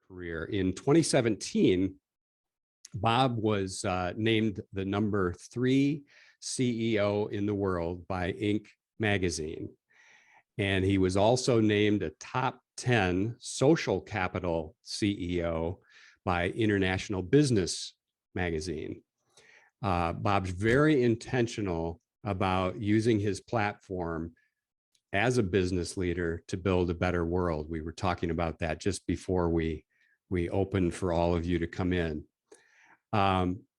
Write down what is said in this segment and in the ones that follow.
career. In 2017, Bob was named the #3 CEO in the world by Inc. magazine. And he was also named a top 10 social capital CEO by International Business magazine. Bob's very intentional about using his platform as a business leader to build a better world. We were talking about that just before we opened for all of you to come in.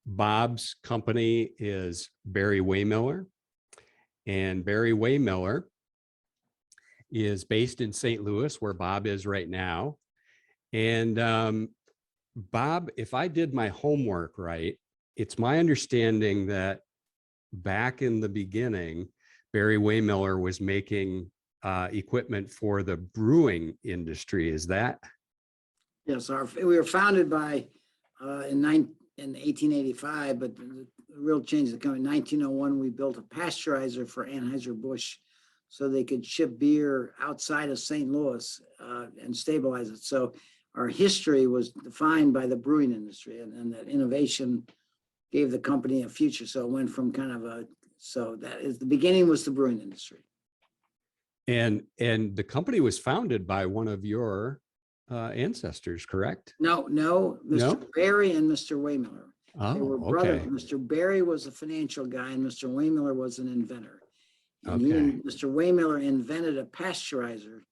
Bob's company is Barry-Wehmiller, and Barry-Wehmiller is based in St. Louis, where Bob is right now. And Bob, if I did my homework right, it's my understanding that back in the beginning, Barry-Wehmiller was making equipment for the brewing industry. Is that? Yes, we were founded by in 1885, but the real change that came in 1901. We built a pasteurizer for Anheuser-Busch, so they could ship beer outside of St. Louis and stabilize it. So our history was defined by the brewing industry, and that innovation gave the company a future. So it went from kind of so that is the beginning was the brewing industry. And the company was founded by one of your ancestors, correct? No, Mr. Barry and Mr. Wehmiller. Oh, they were brothers. Okay. Mr. Barry was a financial guy, and Mr. Wehmiller was an inventor. And Okay. Mr. Wehmiller invented a pasteurizer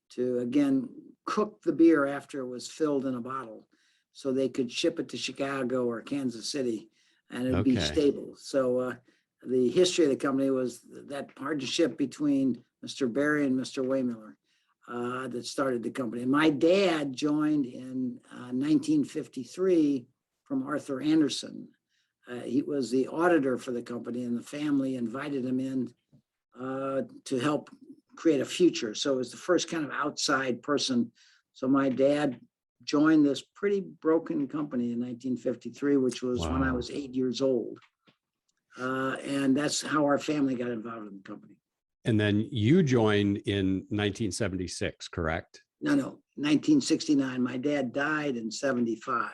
to, again, cook the beer after it was filled in a bottle, so they could ship it to Chicago or Kansas City, and it would be stable. So the history of the company was that partnership between Mr. Barry and Mr. Wehmiller that started the company. And my dad joined in 1953 from Arthur Anderson. He was the auditor for the company, and the family invited him in to help create a future. So it was the first kind of outside person. So my dad joined this pretty broken company in 1953, which was when I was 8 years old. And that's how our family got involved in the company. And then you joined in 1976, correct? No, 1969. My dad died in 75.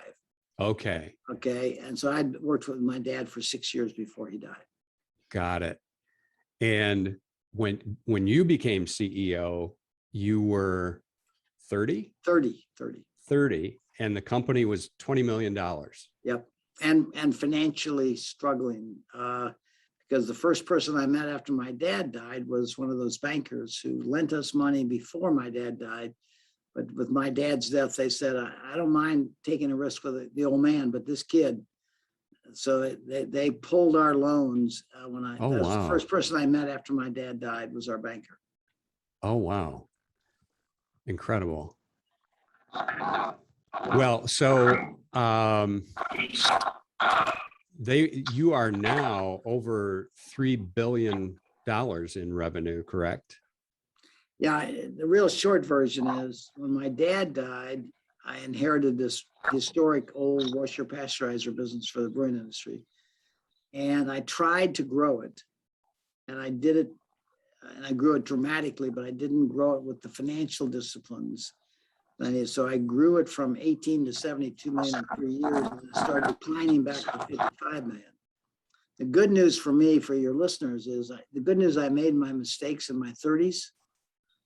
Okay. Okay. And so I'd worked with my dad for 6 years before he died. Got it. And when you became CEO, you were 30? 30, and the company was $20 million. Yep. And financially struggling, because the first person I met after my dad died was one of those bankers who lent us money before my dad died. But with my dad's death, they said, I don't mind taking a risk with the old man, but this kid. So they pulled our loans when that was the first person I met after my dad died was our banker. Oh, wow. Incredible. Well, so you are now over $3 billion in revenue, correct? Yeah, the real short version is when my dad died, I inherited this historic old washer pasteurizer business for the brewing industry. And I tried to grow it, and I did it, and I grew it dramatically, but I didn't grow it with the financial disciplines. So I grew it from 18 to 72 million in 3 years, and it started declining back to 55 million. The good news for me, for your listeners, is the good news I made my mistakes in my 30s.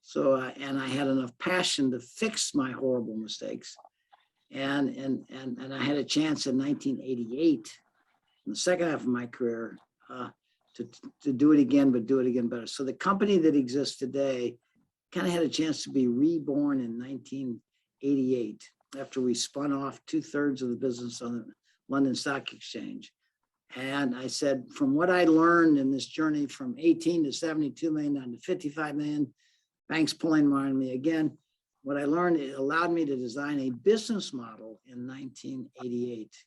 So, and I had enough passion to fix my horrible mistakes. And I had a chance in 1988, in the second half of my career, to do it again, but do it again better. So the company that exists today kind of had a chance to be reborn in 1988 after we spun off 2/3 of the business on the London Stock Exchange. And I said, from what I learned in this journey from 18 to 72 million down to 55 million, banks pulling more on me again, what I learned, it allowed me to design a business model in 1988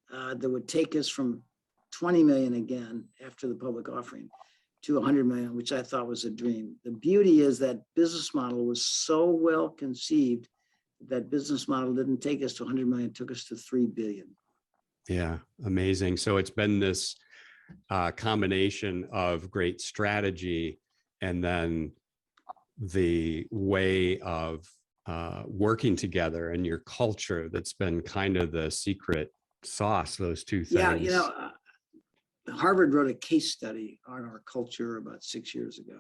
that would take us from 20 million again after the public offering to 100 million, which I thought was a dream. The beauty is that business model was so well conceived that business model didn't take us to 100 million, it took us to 3 billion. Yeah, amazing. So it's been this combination of great strategy and then the way of working together and your culture that's been kind of the secret sauce, those two things. Yeah, you know, Harvard wrote a case study on our culture about 6 years ago,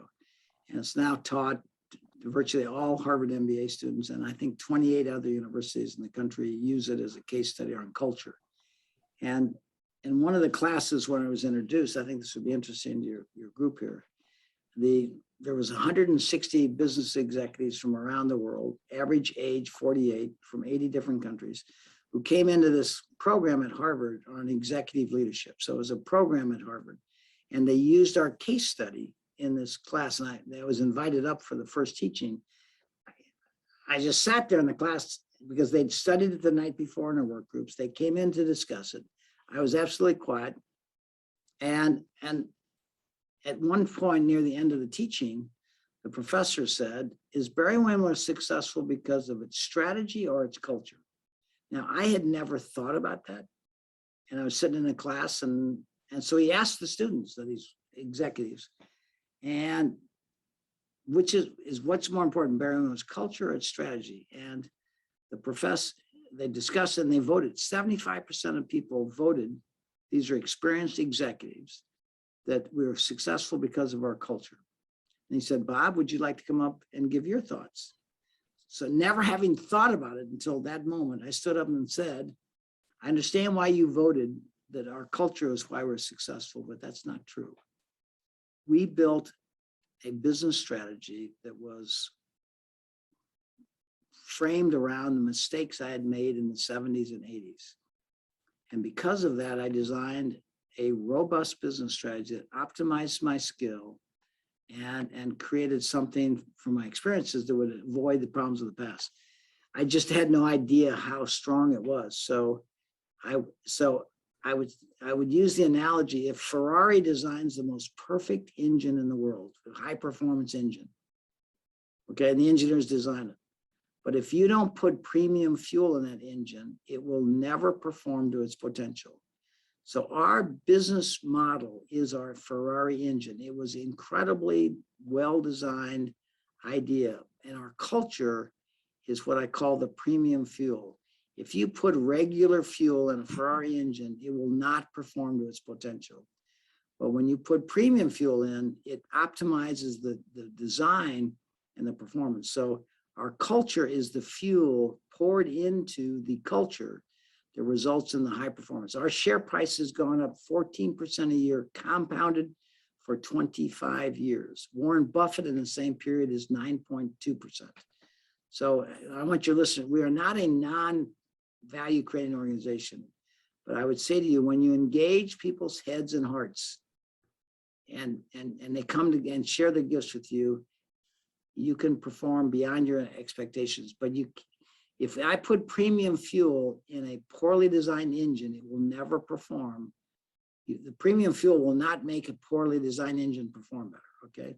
and it's now taught to virtually all Harvard MBA students, and I think 28 other universities in the country use it as a case study on culture. And in one of the classes when I was introduced, I think this would be interesting to your group here, there was 160 business executives from around the world, average age 48, from 80 different countries, who came into this program at Harvard on executive leadership. So it was a program at Harvard, and they used our case study in this class, and I was invited up for the first teaching. I just sat there in the class because they'd studied it the night before in our work groups. They came in to discuss it. I was absolutely quiet. And at one point near the end of the teaching, the professor said, is Barry-Wehmiller successful because of its strategy or its culture? Now, I had never thought about that. And I was sitting in the class, and so he asked the students, these executives, and which is what's more important, Barry-Wehmiller's culture or its strategy? And the professor, they discussed it and they voted. 75% of people voted, these are experienced executives, that we were successful because of our culture. And he said, Bob, would you like to come up and give your thoughts? So never having thought about it until that moment, I stood up and said, I understand why you voted that our culture is why we're successful, but that's not true. We built a business strategy that was framed around the mistakes I had made in the 70s and 80s. And because of that, I designed a robust business strategy that optimized my skill and created something from my experiences that would avoid the problems of the past. I just had no idea how strong it was. So I would use the analogy, if Ferrari designs the most perfect engine in the world, a high performance engine, okay, and the engineers design it. But if you don't put premium fuel in that engine, it will never perform to its potential. So our business model is our Ferrari engine. It was incredibly well-designed idea. And our culture is what I call the premium fuel. If you put regular fuel in a Ferrari engine, it will not perform to its potential. But when you put premium fuel in, it optimizes the design and the performance. So our culture is the fuel poured into the culture that results in the high performance. Our share price has gone up 14% a year, compounded for 25 years. Warren Buffett in the same period is 9.2%. So I want you to listen, we are not a non-value creating organization, but I would say to you, when you engage people's heads and hearts and they come to and share their gifts with you, you can perform beyond your expectations. But if I put premium fuel in a poorly designed engine, it will never perform. The premium fuel will not make a poorly designed engine perform better, okay?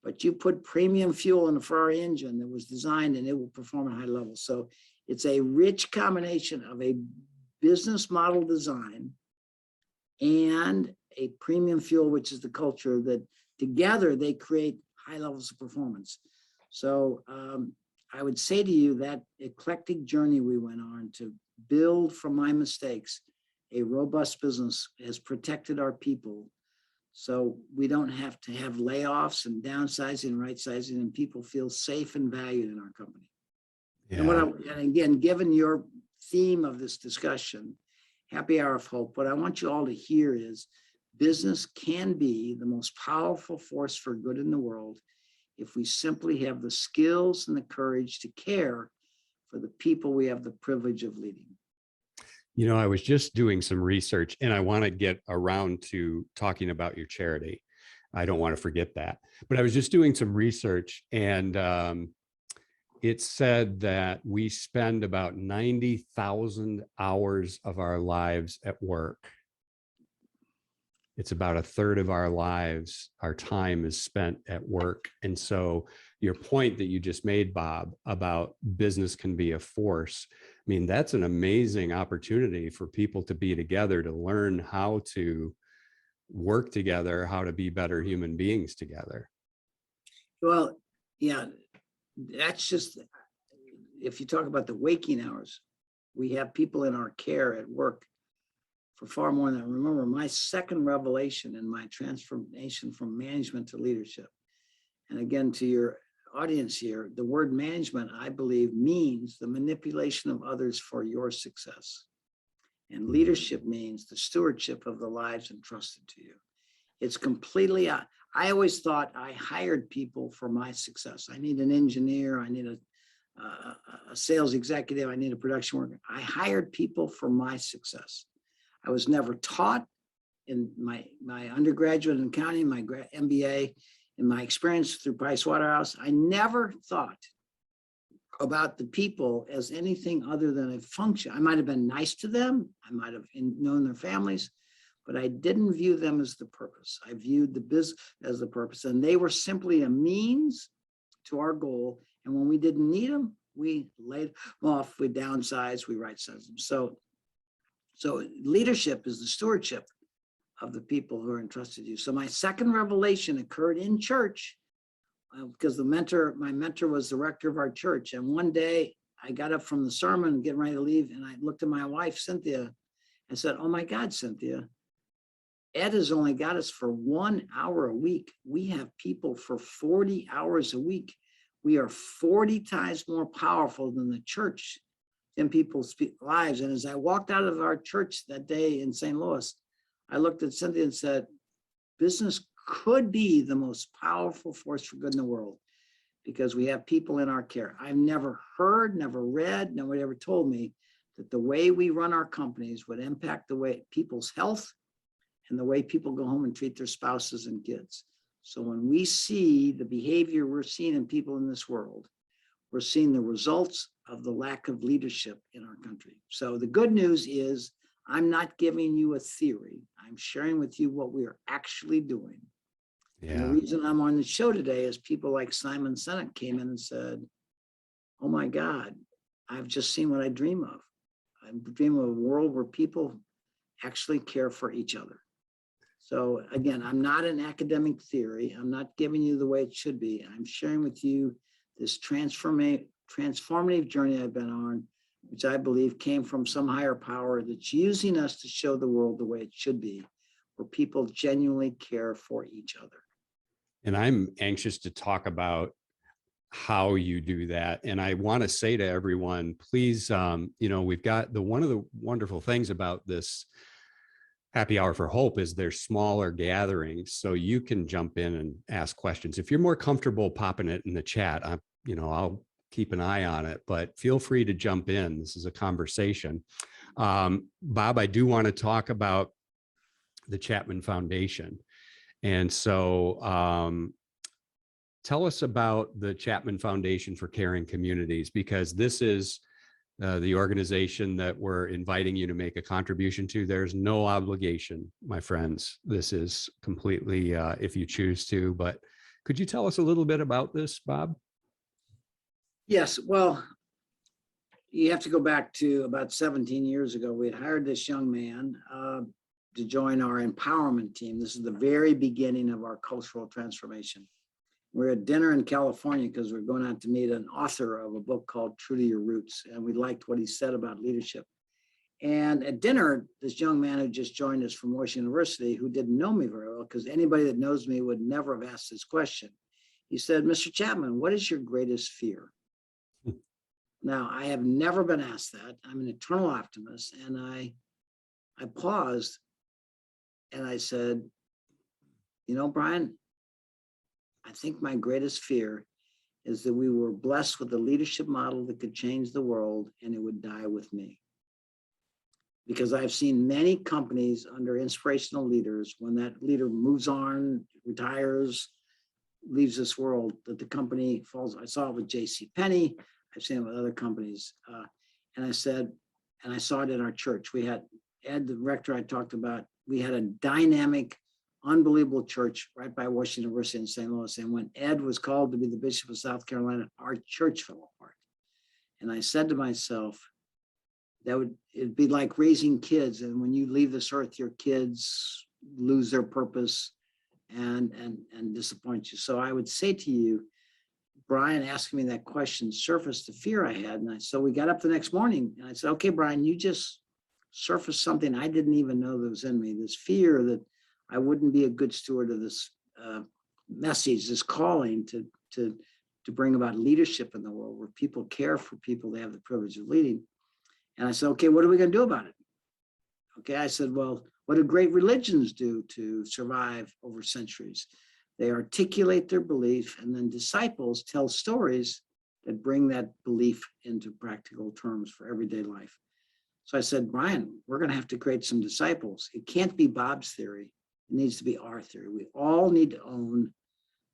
But you put premium fuel in a Ferrari engine that was designed and it will perform at high levels. So it's a rich combination of a business model design and a premium fuel, which is the culture, that together they create high levels of performance. So I would say to you that eclectic journey we went on to build from my mistakes a robust business has protected our people. So we don't have to have layoffs and downsizing and right sizing, and people feel safe and valued in our company. Yeah. And again, given your theme of this discussion, Happy Hour of Hope, what I want you all to hear is business can be the most powerful force for good in the world if we simply have the skills and the courage to care for the people we have the privilege of leading. You know, I was just doing some research and I want to get around to talking about your charity. I don't want to forget that, but I was just doing some research and it said that we spend about 90,000 hours of our lives at work. It's about a third of our lives, our time is spent at work. And so your point that you just made, Bob, about business can be a force. I mean, that's an amazing opportunity for people to be together, to learn how to work together, how to be better human beings together. Well, yeah, that's just, if you talk about the waking hours, we have people in our care at work for far more than I remember. My second revelation in my transformation from management to leadership. And again, to your audience here, the word management, I believe, means the manipulation of others for your success. And leadership means the stewardship of the lives entrusted to you. It's completely, I always thought I hired people for my success. I need an engineer, I need a sales executive, I need a production worker. I hired people for my success. I was never taught in my undergraduate in accounting, my MBA, in my experience through Pricewaterhouse, I never thought about the people as anything other than a function. I might have been nice to them, I might have known their families, but I didn't view them as the purpose. I viewed the business as the purpose, and they were simply a means to our goal. And when we didn't need them, we laid them off, we downsized, we right-sized them. So leadership is the stewardship of the people who are entrusted to you. So my second revelation occurred in church because my mentor was the rector of our church. And one day I got up from the sermon, getting ready to leave, and I looked at my wife, Cynthia, and said, "Oh my God, Cynthia, Ed has only got us for 1 hour a week. We have people for 40 hours a week. We are 40 times more powerful than the church in people's lives." And as I walked out of our church that day in St. Louis, I looked at Cynthia and said, business could be the most powerful force for good in the world because we have people in our care. I've never heard, never read, nobody ever told me that the way we run our companies would impact the way people's health and the way people go home and treat their spouses and kids. So when we see the behavior we're seeing in people in this world, we're seeing the results of the lack of leadership in our country. So the good news is I'm not giving you a theory. I'm sharing with you what we are actually doing. Yeah. And the reason I'm on the show today is people like Simon Sinek came in and said, "Oh my God, I've just seen what I dream of. I dream of a world where people actually care for each other." So again, I'm not an academic theory. I'm not giving you the way it should be. I'm sharing with you this transformative journey I've been on, which I believe came from some higher power that's using us to show the world the way it should be, where people genuinely care for each other. And I'm anxious to talk about how you do that. And I want to say to everyone, please, we've got one of the wonderful things about this Happy Hour for Hope is there's smaller gatherings, so you can jump in and ask questions. If you're more comfortable popping it in the chat, I'll keep an eye on it, but feel free to jump in. This is a conversation. Bob, I do want to talk about the Chapman Foundation. And so tell us about the Chapman Foundation for Caring Communities, because this is the organization that we're inviting you to make a contribution to. There's no obligation, my friends. This is completely if you choose to, but could you tell us a little bit about this, Bob? Yes, well, you have to go back to about 17 years ago. We had hired this young man to join our empowerment team. This is the very beginning of our cultural transformation. We're at dinner in California because we're going out to meet an author of a book called True to Your Roots, and we liked what he said about leadership. And at dinner, this young man who just joined us from Washington University, who didn't know me very well, because anybody that knows me would never have asked this question. He said, "Mr. Chapman, what is your greatest fear?" Now, I have never been asked that. I'm an eternal optimist. And I paused and I said, Brian, I think my greatest fear is that we were blessed with a leadership model that could change the world and it would die with me. Because I've seen many companies under inspirational leaders, when that leader moves on, retires, leaves this world, that the company falls. I saw it with JCPenney. I've seen it with other companies. And I saw it in our church. We had Ed, the rector I talked about, we had a dynamic, unbelievable church right by Washington University in St. Louis. And when Ed was called to be the Bishop of South Carolina, our church fell apart. And I said to myself, it'd be like raising kids. And when you leave this earth, your kids lose their purpose and disappoint you. So I would say to you, Brian asking me that question surfaced the fear I had. And so we got up the next morning and I said, okay, Brian, you just surfaced something I didn't even know that was in me, this fear that I wouldn't be a good steward of this message, this calling to bring about leadership in the world where people care for people they have the privilege of leading. And I said, okay, what are we going to do about it? Okay, I said, well, what do great religions do to survive over centuries? They articulate their belief, and then disciples tell stories that bring that belief into practical terms for everyday life. So I said, Brian, we're going to have to create some disciples. It can't be Bob's theory. It needs to be our theory. We all need to own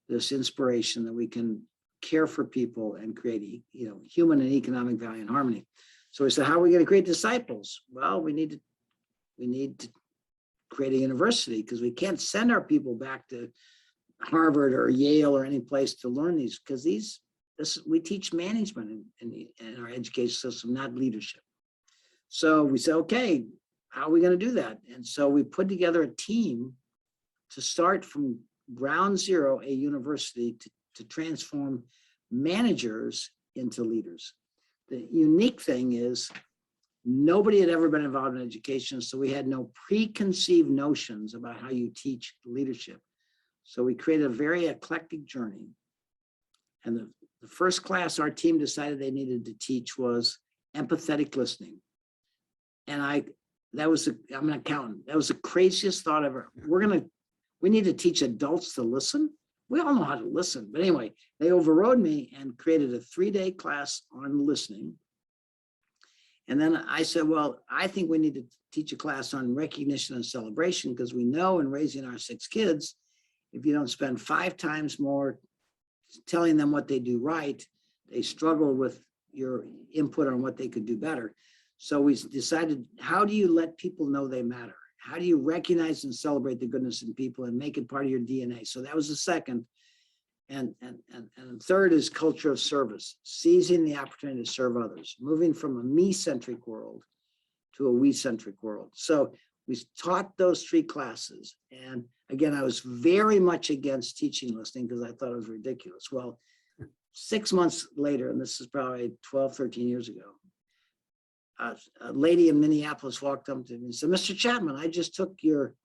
this inspiration that we can care for people and create, human and economic value and harmony. So we said, how are we going to create disciples? Well, we need to create a university, because we can't send our people back to Harvard or Yale or any place to learn these, because we teach management in our education system, not leadership. So we said, okay, how are we going to do that? And so we put together a team to start from ground zero, a university to transform managers into leaders. The unique thing is nobody had ever been involved in education, so we had no preconceived notions about how you teach leadership. So we created a very eclectic journey. And the first class our team decided they needed to teach was empathetic listening. And I'm an accountant. That was the craziest thought ever. We need to teach adults to listen. We all know how to listen. But anyway, they overrode me and created a 3-day class on listening. And then I said, well, I think we need to teach a class on recognition and celebration, because we know in raising our 6 kids, if you don't spend 5 times more telling them what they do right, they struggle with your input on what they could do better. So we decided, how do you let people know they matter? How do you recognize and celebrate the goodness in people and make it part of your DNA? So that was the second. And third is culture of service, seizing the opportunity to serve others, moving from a me-centric world to a we-centric world. So we taught those 3 classes. And again, I was very much against teaching listening because I thought it was ridiculous. Well, 6 months later, and this is probably 12, 13 years ago, a lady in Minneapolis walked up to me and said, Mr. Chapman, I just took your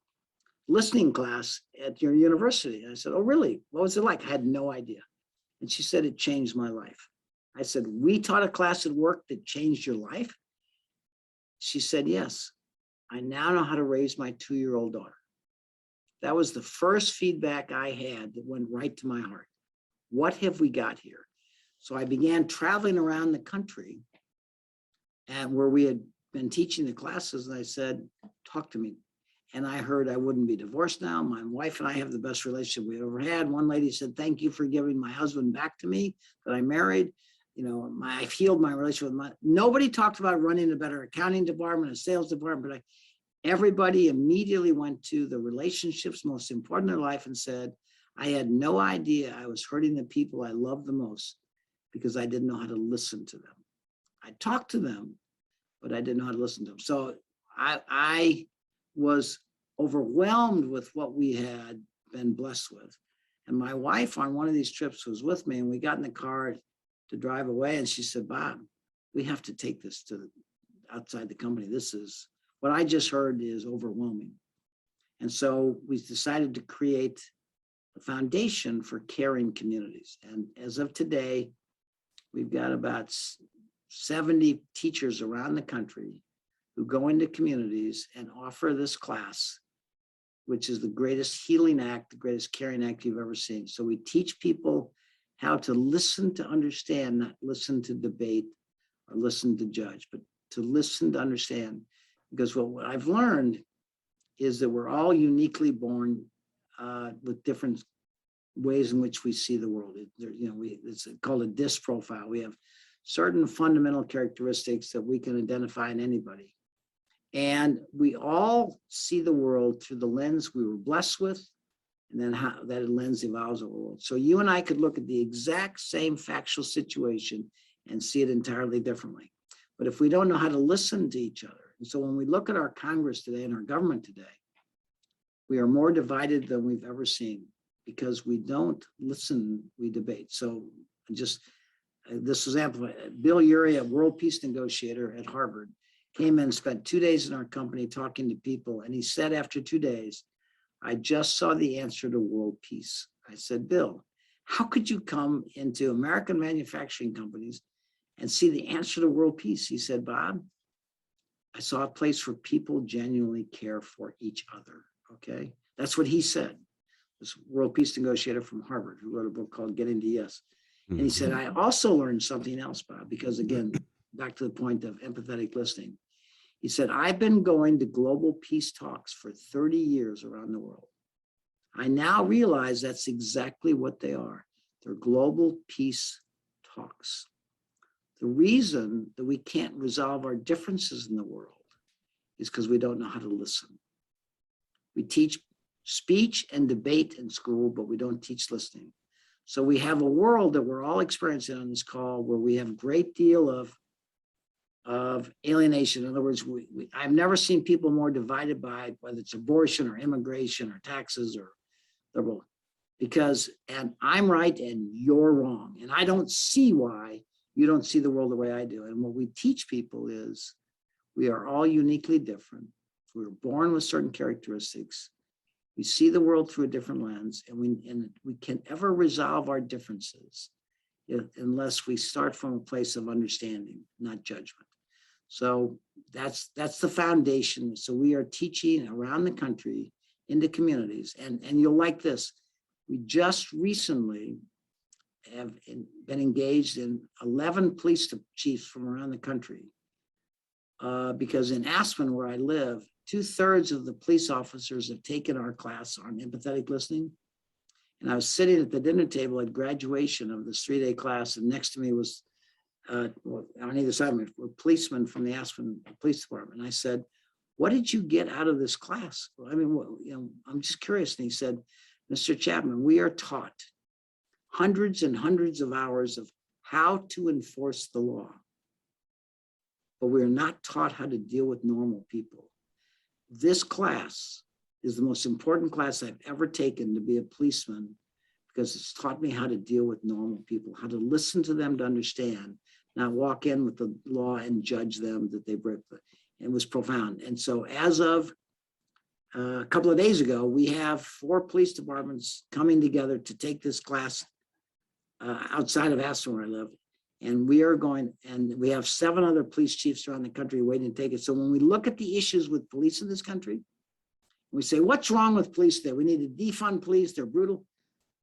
listening class at your university. And I said, oh, really? What was it like? I had no idea. And she said, it changed my life. I said, we taught a class at work that changed your life? She said, yes. I now know how to raise my 2-year-old daughter. That was the first feedback I had that went right to my heart. What have we got here? So I began traveling around the country and where we had been teaching the classes, and I said, talk to me. And I heard I wouldn't be divorced now. My wife and I have the best relationship we ever had. One lady said, thank you for giving my husband back to me that I married. I've healed my relationship with nobody talked about running a better accounting department, a sales department, but everybody immediately went to the relationships most important in their life and said, I had no idea I was hurting the people I love the most because I didn't know how to listen to them. I talked to them, but I didn't know how to listen to them. So I was overwhelmed with what we had been blessed with. And my wife on one of these trips was with me, and we got in the car to drive away. And she said, Bob, we have to take this to outside the company. This is what I just heard is overwhelming. And so we decided to create a foundation for caring communities. And as of today, we've got about 70 teachers around the country who go into communities and offer this class, which is the greatest healing act, the greatest caring act you've ever seen. So we teach people how to listen to understand, not listen to debate or listen to judge, but to listen to understand. Because what I've learned is that we're all uniquely born with different ways in which we see the world. It's called a DISC profile. We have certain fundamental characteristics that we can identify in anybody. And we all see the world through the lens we were blessed with, and then how that lens evolves our world. So you and I could look at the exact same factual situation and see it entirely differently. But if we don't know how to listen to each other, and so when we look at our Congress today and our government today, we are more divided than we've ever seen because we don't listen, we debate. So just this was amplified. Bill Urey, a world peace negotiator at Harvard, came in and spent 2 days in our company talking to people. And he said, after 2 days, I just saw the answer to world peace. I said, Bill, how could you come into American manufacturing companies and see the answer to world peace? He said, Bob, I saw a place where people genuinely care for each other. Okay. That's what he said. This world peace negotiator from Harvard who wrote a book called Getting to Yes. And he said, I also learned something else, Bob, because again, back to the point of empathetic listening. He said, I've been going to global peace talks for 30 years around the world. I now realize that's exactly what they are. They're global peace talks. The reason that we can't resolve our differences in the world is because we don't know how to listen. We teach speech and debate in school, but we don't teach listening. So we have a world that we're all experiencing on this call where we have a great deal of alienation. In other words, I've never seen people more divided by whether it's abortion or immigration or taxes or liberal, because, and I'm right and you're wrong. And I don't see why you don't see the world the way I do. And what we teach people is we are all uniquely different. We were born with certain characteristics. We see the world through a different lens, and we can ever resolve our differences unless we start from a place of understanding, not judgment. So that's the foundation. So we are teaching around the country into communities, and you'll like this. We just recently have been engaged in 11 police chiefs from around the country, because in Aspen, where I live, 2/3 of the police officers have taken our class on empathetic listening. And I was sitting at the dinner table at graduation of this 3-day class, and next to me was, on either side of me, were policemen from the Aspen Police Department. And I said, what did you get out of this class? Well, I mean, I'm just curious. And he said, Mr. Chapman, we are taught hundreds and hundreds of hours of how to enforce the law, but we are not taught how to deal with normal people. This class is the most important class I've ever taken to be a policeman, because it's taught me how to deal with normal people, how to listen to them to understand, not walk in with the law and judge them that they break. It was profound. And so as of a couple of days ago, we have 4 police departments coming together to take this class outside of Aspen, where I live. And we are going, and we have 7 other police chiefs around the country waiting to take it. So when we look at the issues with police in this country, we say, what's wrong with police there? We need to defund police, they're brutal.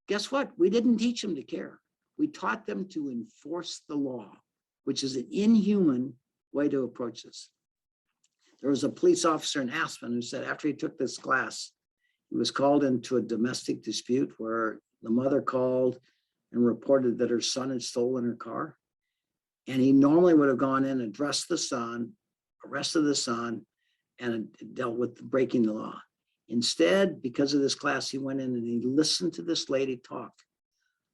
Guess what? We didn't teach them to care. We taught them to enforce the law, which is an inhuman way to approach this. There was a police officer in Aspen who said after he took this class, he was called into a domestic dispute where the mother called and reported that her son had stolen her car. And he normally would have gone in, addressed the son, arrested the son, and dealt with breaking the law. Instead, because of this class, he went in and he listened to this lady talk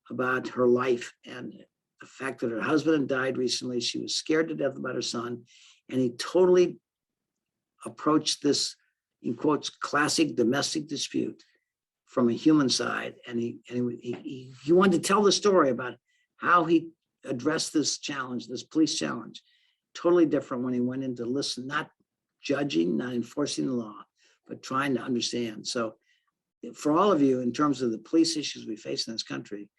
about her life and the fact that her husband had died recently. She was scared to death about her son. And he totally approached this, in quotes, classic domestic dispute from a human side. And he wanted to tell the story about how he addressed this challenge, this police challenge. Totally different when he went in to listen, not judging, not enforcing the law, but trying to understand. So for all of you, in terms of the police issues we face in this country,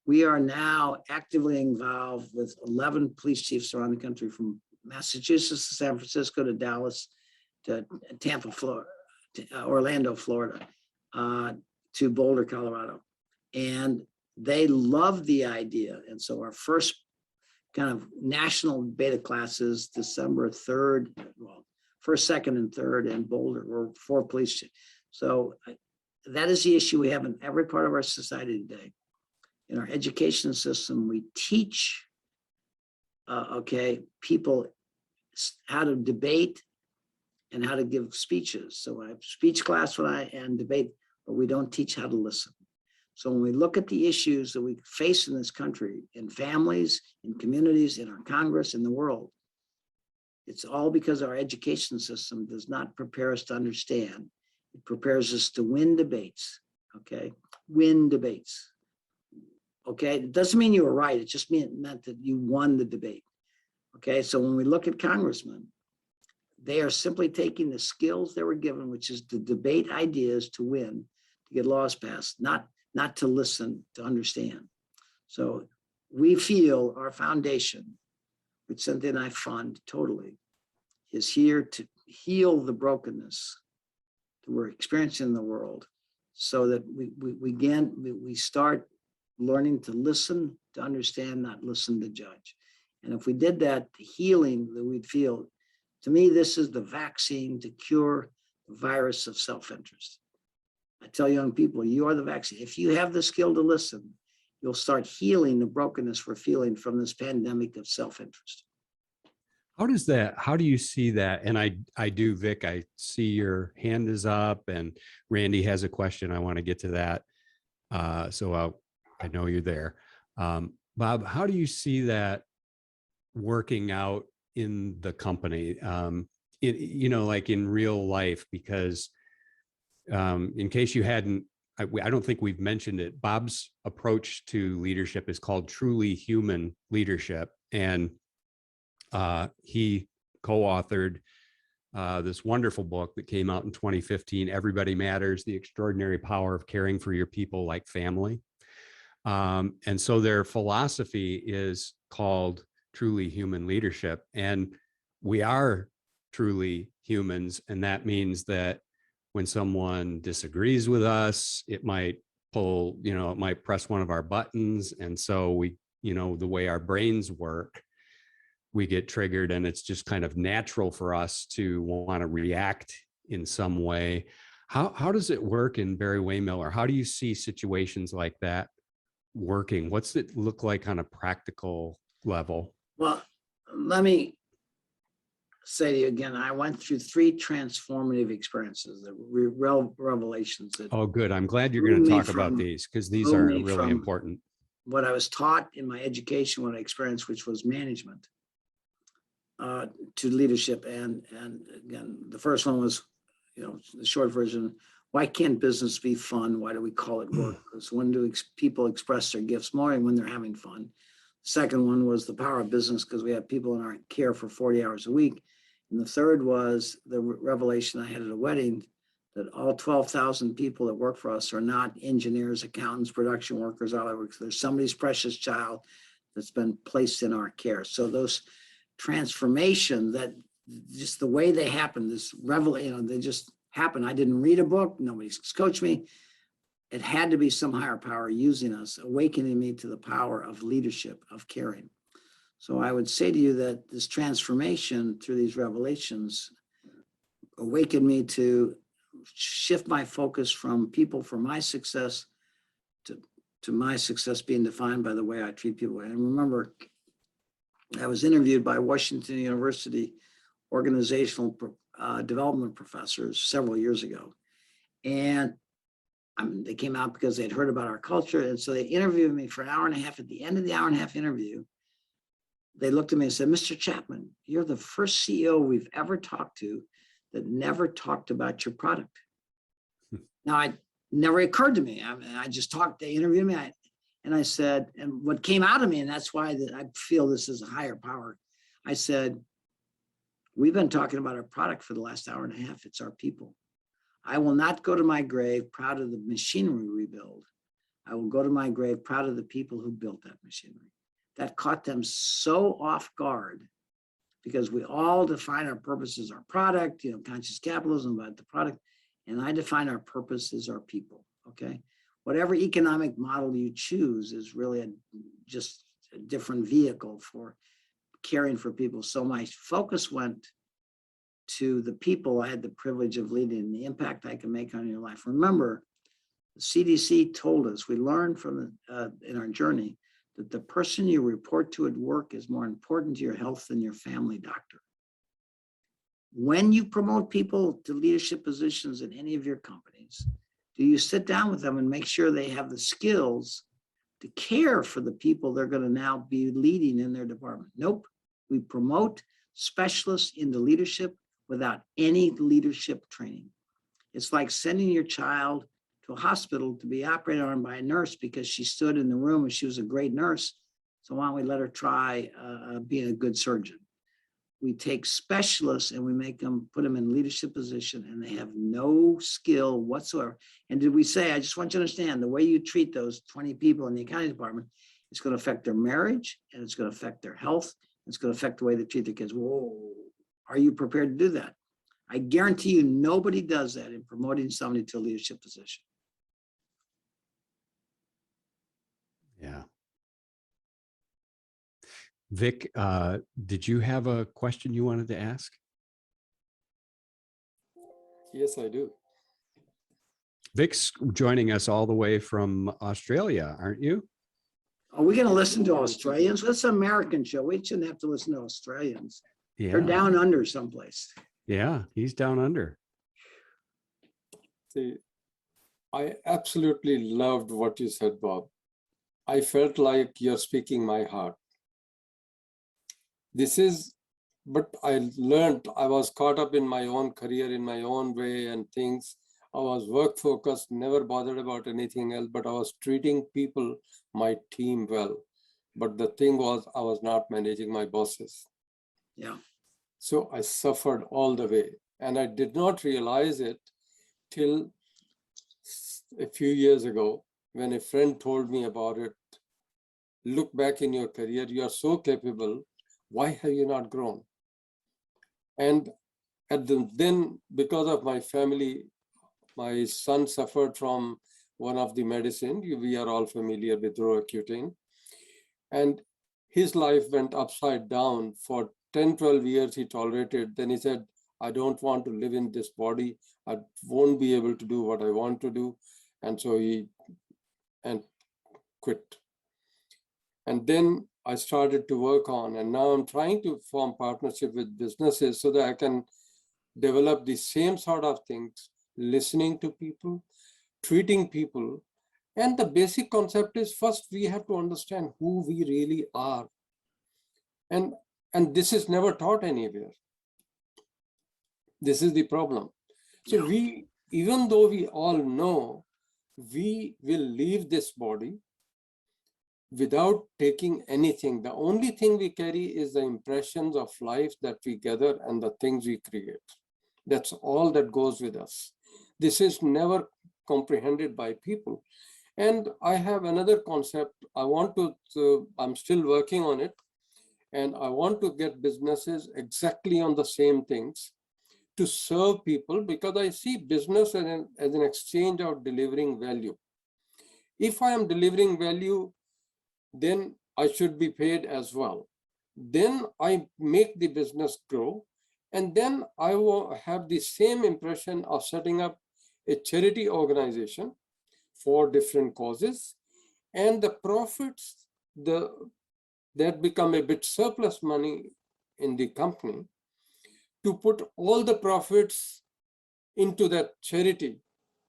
we are now actively involved with 11 police chiefs around the country, from Massachusetts to San Francisco to Dallas to Tampa, Florida, to Orlando, Florida, to Boulder, Colorado. And they love the idea. And so our first kind of national beta classes, December 3rd, well, 1st, 2nd, and 3rd in Boulder, or 4 police chiefs. So that is the issue we have in every part of our society today. In our education system, we teach, people how to debate and how to give speeches. So I have speech class and debate, but we don't teach how to listen. So when we look at the issues that we face in this country, in families, in communities, in our Congress, in the world, it's all because our education system does not prepare us to understand. It prepares us to win debates, okay? Win debates. Okay, it doesn't mean you were right. It just meant that you won the debate. Okay, so when we look at congressmen, they are simply taking the skills they were given, which is to debate ideas to win, to get laws passed, not to listen, to understand. So we feel our foundation, which Cynthia and I fund totally, is here to heal the brokenness that we're experiencing in the world, so that we start learning to listen, to understand, not listen to judge. And if we did that, the healing that we'd feel, to me, this is the vaccine to cure the virus of self-interest. I tell young people, you are the vaccine. If you have the skill to listen, you'll start healing the brokenness we're feeling from this pandemic of self-interest. How do you see that? And I do, Vic, I see your hand is up, and Randy has a question. I want to get to that. I know you're there. Bob, how do you see that working out in the company, like in real life? Because in case you hadn't, I don't think we've mentioned it, Bob's approach to leadership is called truly human leadership. And he co-authored this wonderful book that came out in 2015, Everybody Matters: The Extraordinary Power of Caring for Your People Like Family. And so their philosophy is called truly human leadership. And we are truly humans. And that means that when someone disagrees with us, it might pull, it might press one of our buttons. And so we, the way our brains work, we get triggered, and it's just kind of natural for us to want to react in some way. How does it work in Barry-Wehmiller? How do you see situations like that working? What's it look like on a practical level? Well, let me say to you again, I went through 3 transformative experiences, the revelations. That Oh, good. I'm glad you're going to talk about these, because these are really important. What I was taught in my education, what I experienced, which was management, to leadership. And again, the first one was, the short version, why can't business be fun? Why do we call it work? Because when do people express their gifts more? And when they're having fun. The second one was the power of business, because we have people in our care for 40 hours a week. And the third was the revelation I had at a wedding, that all 12,000 people that work for us are not engineers, accountants, production workers, all that work. There's somebody's precious child that's been placed in our care. So those transformation, that just the way they happen, this revelation, they just happen. I didn't read a book. Nobody's coached me. It had to be some higher power using us, awakening me to the power of leadership, of caring. So I would say to you that this transformation through these revelations awakened me to shift my focus from people for my success to my success being defined by the way I treat people. And remember, I was interviewed by Washington University organizational development professors several years ago. And they came out because they'd heard about our culture. And so they interviewed me for an hour and a half. At the end of the hour and a half interview, they looked at me and said, Mr. Chapman, you're the first CEO we've ever talked to that never talked about your product. Now, it never occurred to me. I just talked, they interviewed me, and I said, and what came out of me, and that's why I feel this is a higher power. I said, we've been talking about our product for the last hour and a half. It's our people. I will not go to my grave proud of the machinery we build. I will go to my grave proud of the people who built that machinery. That caught them so off guard, because we all define our purpose as our product, conscious capitalism about the product. And I define our purpose as our people, okay? Whatever economic model you choose is really just a different vehicle for caring for people. So my focus went to the people I had the privilege of leading and the impact I can make on your life. Remember, the CDC told us, we learned from in our journey, that the person you report to at work is more important to your health than your family doctor. When you promote people to leadership positions in any of your companies, do you sit down with them and make sure they have the skills to care for the people they're going to now be leading in their department? Nope. We promote specialists into leadership without any leadership training. It's like sending your child to a hospital to be operated on by a nurse because she stood in the room and she was a great nurse. So why don't we let her try being a good surgeon? We take specialists and we make them, put them in leadership position, and they have no skill whatsoever. And did we say, I just want you to understand, the way you treat those 20 people in the accounting department, it's going to affect their marriage, and it's going to affect their health. It's going to affect the way they treat their kids. Whoa, are you prepared to do that? I guarantee you nobody does that in promoting somebody to a leadership position. Yeah. Vic, did you have a question you wanted to ask? Yes, I do. Vic's joining us all the way from Australia, aren't you? Are we going to listen to Australians? That's an American show. We shouldn't have to listen to Australians. Yeah. They're down under someplace. Yeah, he's down under. See, I absolutely loved what you said, Bob. I felt like you're speaking my heart. But I learned, I was caught up in my own career, in my own way and things. I was work focused, never bothered about anything else, but I was treating people, my team well. But the thing was, I was not managing my bosses. Yeah. So I suffered all the way. And I did not realize it till a few years ago when a friend told me about it. Look back in your career, you are so capable. Why have you not grown? And then, because of my family, my son suffered from one of the medicine. We are all familiar with Roaccutane. And his life went upside down. For 10, 12 years, he tolerated. Then he said, I don't want to live in this body. I won't be able to do what I want to do. And so he quit. And then I started to work on, and now I'm trying to form partnership with businesses so that I can develop the same sort of things, listening to people, treating people. And the basic concept is, first, we have to understand who we really are. And this is never taught anywhere. This is the problem. So even though we all know we will leave this body without taking anything, the only thing we carry is the impressions of life that we gather and the things we create. That's all that goes with us. This is never comprehended by people. And I have another concept. I'm still working on it. And I want to get businesses exactly on the same things to serve people, because I see business as an exchange of delivering value. If I am delivering value, then I should be paid as well. Then I make the business grow. And then I will have the same impression of setting up a charity organization for different causes. And the profits that become a bit surplus money in the company, to put all the profits into that charity,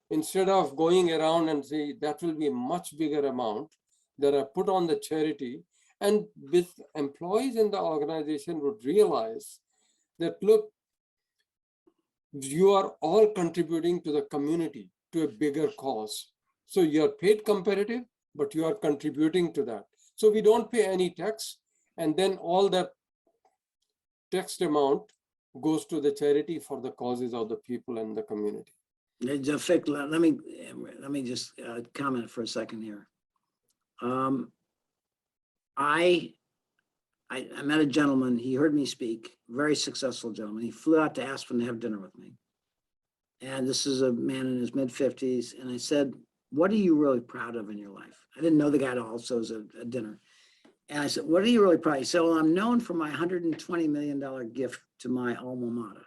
instead of going around and say that will be a much bigger amount that I put on the charity. And with employees in the organization would realize that, look, you are all contributing to the community, to a bigger cause. So you're paid competitive, but you are contributing to that. So we don't pay any tax, and then all that taxed amount goes to the charity for the causes of the people and the community. Vic, let me just comment for a second here. I met a gentleman. He heard me speak, very successful gentleman. He flew out to Aspen to have dinner with me. And this is a man in his mid-50s. And I said, what are you really proud of in your life? I didn't know the guy at all, so it was a dinner. And I said, what are you really proud of? He said, well, I'm known for my $120 million gift to my alma mater.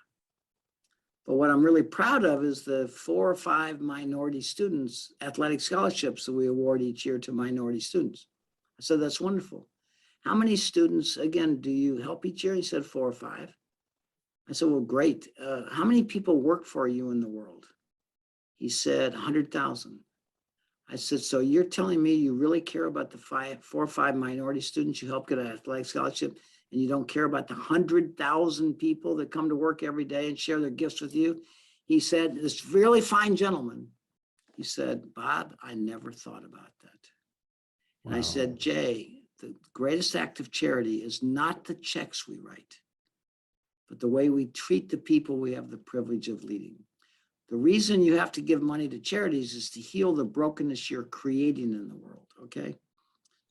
But what I'm really proud of is the 4 or 5 minority students, athletic scholarships that we award each year to minority students. I said, that's wonderful. How many students, again, do you help each year? He said 4 or 5. I said, well, great. How many people work for you in the world? He said, 100,000. I said, so you're telling me you really care about the 4 or 5 minority students you help get an athletic scholarship, and you don't care about the 100,000 people that come to work every day and share their gifts with you? He said, this really fine gentleman He said, Bob, I never thought about that. And I Wow. said, Jay, the greatest act of charity is not the checks we write, but the way we treat the people we have the privilege of leading. The reason you have to give money to charities is to heal the brokenness you're creating in the world, okay?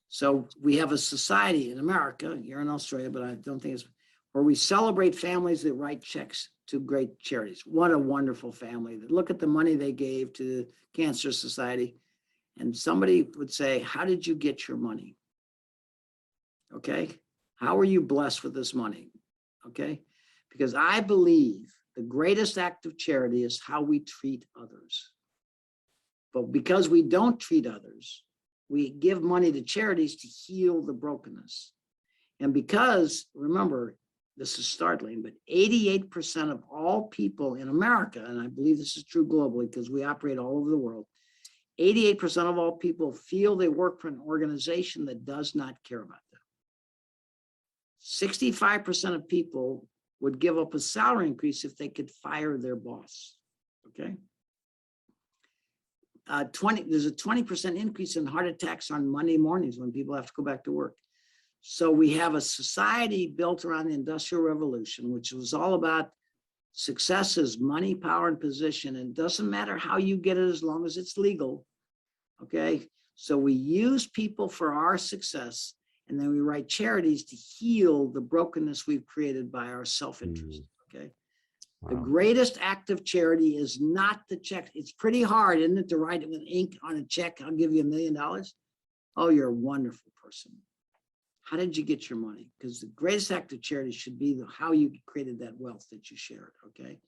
So we have a society in America, you're in Australia, but I don't think it's, where we celebrate families that write checks to great charities. What a wonderful family. Look at the money they gave to the Cancer Society. And somebody would say, how did you get your money? Okay, how are you blessed with this money? Okay, because I believe the greatest act of charity is how we treat others. But because we don't treat others, we give money to charities to heal the brokenness. And because, remember, this is startling, but 88% of all people in America, and I believe this is true globally because we operate all over the world, 88% of all people feel they work for an organization that does not care about them. 65% of people would give up a salary increase if they could fire their boss, okay? There's a 20% increase in heart attacks on Monday mornings when people have to go back to work. So we have a society built around the Industrial Revolution, which was all about success is money, power, and position. And it doesn't matter how you get it as long as it's legal, okay? So we use people for our success, and then we write charities to heal the brokenness we've created by our self-interest, okay? Wow. The greatest act of charity is not the check. It's pretty hard, isn't it, to write it with ink on a check, I'll give you $1 million. Oh, you're a wonderful person. How did you get your money? Because the greatest act of charity should be how you created that wealth that you shared, okay?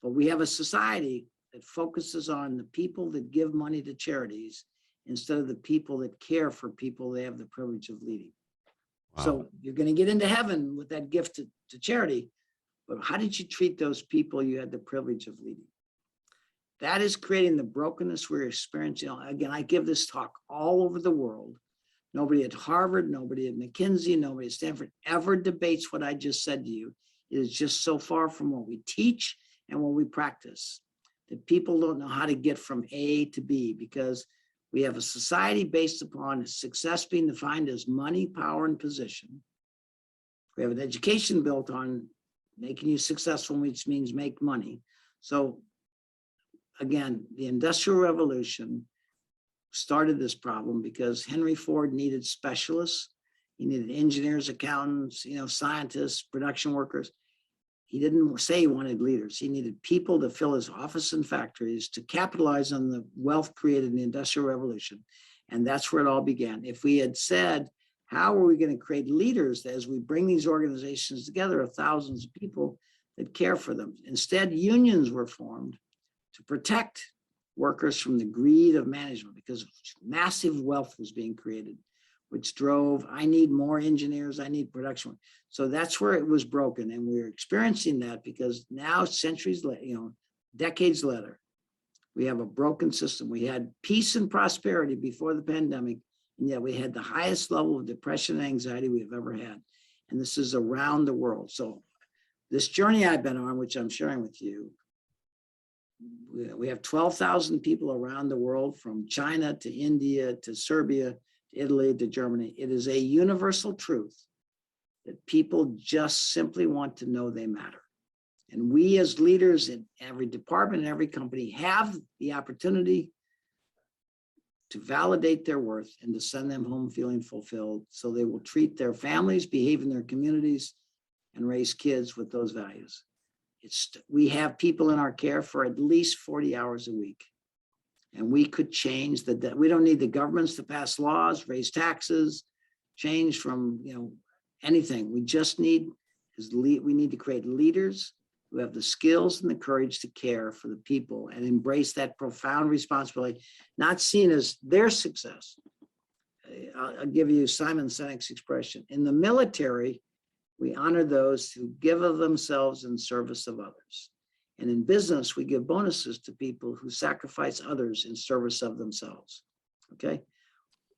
But we have a society that focuses on the people that give money to charities instead of the people that care for people they have the privilege of leading. Wow. So you're going to get into heaven with that gift to charity, but how did you treat those people you had the privilege of leading? That is creating the brokenness we're experiencing. Again, I give this talk all over the world. Nobody at Harvard, nobody at McKinsey, nobody at Stanford ever debates what I just said to you. It is just so far from what we teach and what we practice that people don't know how to get from A to B, because we have a society based upon success being defined as money, power, and position. We have an education built on making you successful, which means make money. So again, the Industrial Revolution started this problem because Henry Ford needed specialists. He needed engineers, accountants, scientists, production workers. He didn't say he wanted leaders. He needed people to fill his office and factories to capitalize on the wealth created in the Industrial Revolution. And that's where it all began. If we had said, how are we going to create leaders as we bring these organizations together of thousands of people that care for them? Instead, unions were formed to protect workers from the greed of management, because massive wealth was being created, which drove, I need more engineers, I need production. So that's where it was broken. And we're experiencing that because now, centuries later, decades later, we have a broken system. We had peace and prosperity before the pandemic, and yet we had the highest level of depression and anxiety we've ever had. And this is around the world. So this journey I've been on, which I'm sharing with you, we have 12,000 people around the world, from China to India to Serbia, to Italy to Germany. It is a universal truth that people just simply want to know they matter. And we as leaders in every department and every company have the opportunity to validate their worth and to send them home feeling fulfilled, so they will treat their families, behave in their communities, and raise kids with those values. We have people in our care for at least 40 hours a week. And we could change that. We don't need the governments to pass laws, raise taxes, change from anything. We just need to create leaders who have the skills and the courage to care for the people and embrace that profound responsibility, not seen as their success. I'll give you Simon Sinek's expression. In the military, we honor those who give of themselves in service of others. And in business, we give bonuses to people who sacrifice others in service of themselves, okay?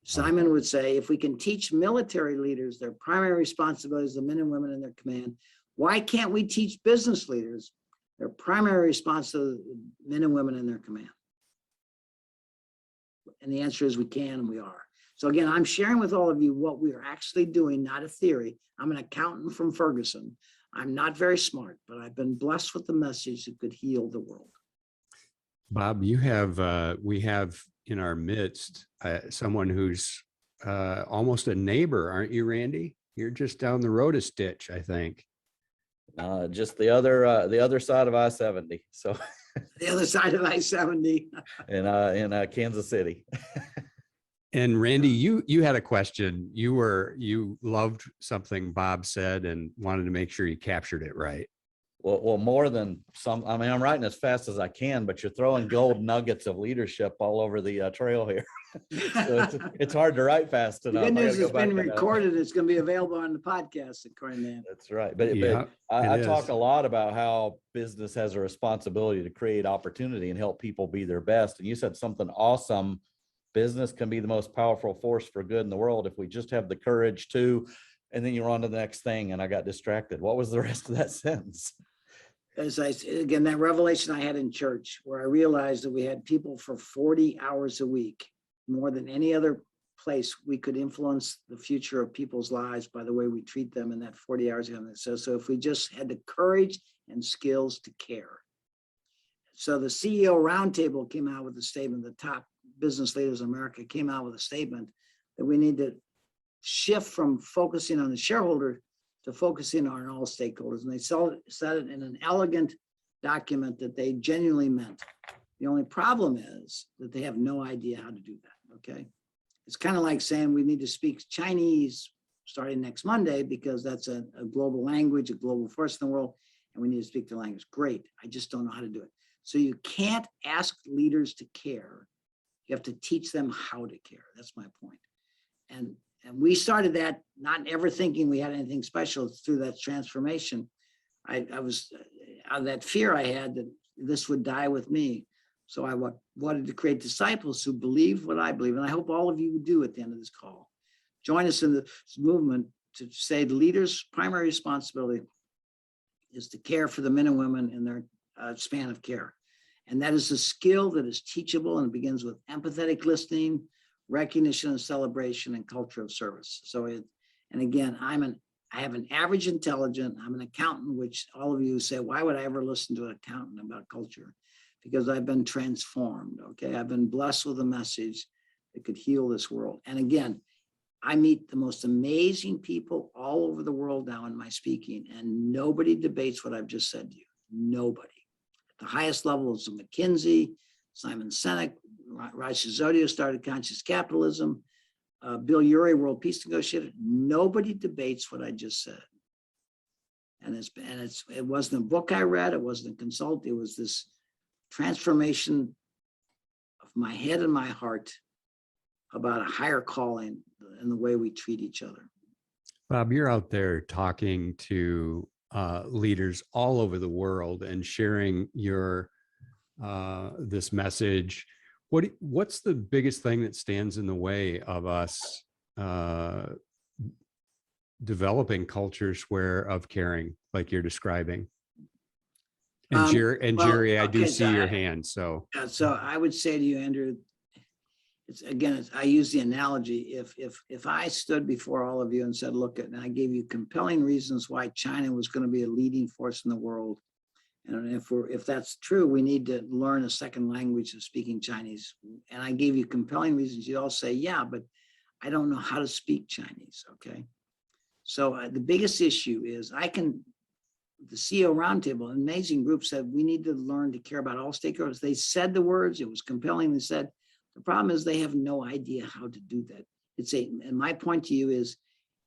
Simon would say, if we can teach military leaders their primary responsibilities, the men and women in their command, why can't we teach business leaders their primary responsibilities, men and women in their command? And the answer is we can and we are. So again, I'm sharing with all of you what we are actually doing, not a theory. I'm an accountant from Ferguson. I'm not very smart, but I've been blessed with the message that could heal the world. Bob, we have in our midst someone who's almost a neighbor, aren't you, Randy? You're just down the road a stitch, I think. Just the other side of I-70. So The other side of I-70. in Kansas City. And Randy, you had a question. You loved something Bob said and wanted to make sure you captured it right. Well, more than some. I mean, I'm writing as fast as I can, but you're throwing gold nuggets of leadership all over the trail here. So it's hard to write fast The enough. good I gotta news, go it's back been and, recorded. It's going to be available on the podcast, according to him. That's right. But, Yeah, I it talk is. a lot about how business has a responsibility to create opportunity and help people be their best. And you said something awesome. Business can be the most powerful force for good in the world if we just have the courage to, and then you're on to the next thing. And I got distracted. What was the rest of that sentence? Again, that revelation I had in church, where I realized that we had people for 40 hours a week, more than any other place we could influence the future of people's lives by the way we treat them in that 40 hours. So if we just had the courage and skills to care. So the CEO roundtable came out with a statement, the top business leaders in America came out with a statement that we need to shift from focusing on the shareholder to focusing on all stakeholders. And they said it in an elegant document that they genuinely meant. The only problem is that they have no idea how to do that, okay? It's kind of like saying we need to speak Chinese starting next Monday because that's a global language, a global force in the world, and we need to speak the language. Great, I just don't know how to do it. So you can't ask leaders to care. You have to teach them how to care. That's my point. And we started that not ever thinking we had anything special through that transformation. I was out of that fear I had that this would die with me. So I wanted to create disciples who believe what I believe. And I hope all of you do at the end of this call. Join us in this movement to say the leader's primary responsibility is to care for the men and women in their span of care. And that is a skill that is teachable and begins with empathetic listening, recognition and celebration, and culture of service. So and again, I have an average intelligence. I'm an accountant, which all of you say, why would I ever listen to an accountant about culture? Because I've been transformed, okay? I've been blessed with a message that could heal this world. And again, I meet the most amazing people all over the world now in my speaking, and nobody debates what I've just said to you. Nobody. At the highest levels of McKinsey, Simon Sinek, Raj Sisodia started Conscious Capitalism, Bill Urey, World Peace Negotiator. Nobody debates what I just said. And it wasn't a book I read, it wasn't a consult, it was this transformation of my head and my heart about a higher calling and the way we treat each other. Bob, you're out there talking to leaders all over the world and sharing your this message. What's the biggest thing that stands in the way of us developing cultures of caring, like you're describing? And Jerry, I do see your hand. So I would say to you, Andrew, I use the analogy. If I stood before all of you and said, look, and I gave you compelling reasons why China was going to be a leading force in the world, and if that's true, we need to learn a second language of speaking Chinese. And I gave you compelling reasons. You'd all say, yeah, but I don't know how to speak Chinese. Okay. So the biggest issue is the CEO roundtable, an amazing group, said we need to learn to care about all stakeholders. They said the words, it was compelling. They said, the problem is they have no idea how to do that. And my point to you is,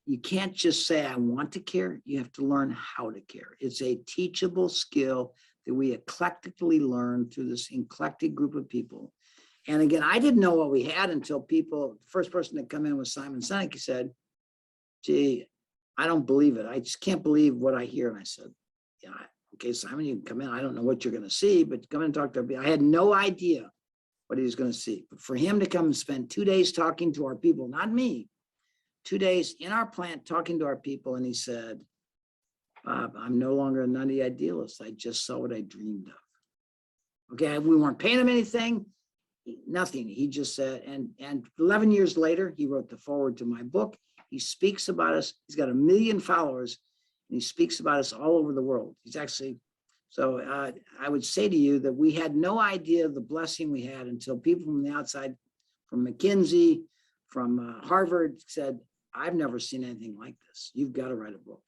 you can't just say, I want to care. You have to learn how to care. It's a teachable skill that we eclectically learn through this eclectic group of people. And again, I didn't know what we had until the first person to come in was Simon Sinek. He said, gee, I don't believe it. I just can't believe what I hear. And I said, yeah, okay, Simon, you can come in. I don't know what you're going to see, but come in and talk to me. I had no idea what he was going to see. But for him to come and spend 2 days talking to our people, not me, 2 days in our plant talking to our people, and he said, Bob, I'm no longer a nutty idealist. I just saw what I dreamed of. Okay, we weren't paying him anything. Nothing. He just said, and 11 years later, he wrote the foreword to my book. He speaks about us. He's got 1 million followers, and he speaks about us all over the world. He's actually, so I would say to you that we had no idea of the blessing we had until people from the outside, from McKinsey, from Harvard said, I've never seen anything like this. You've got to write a book.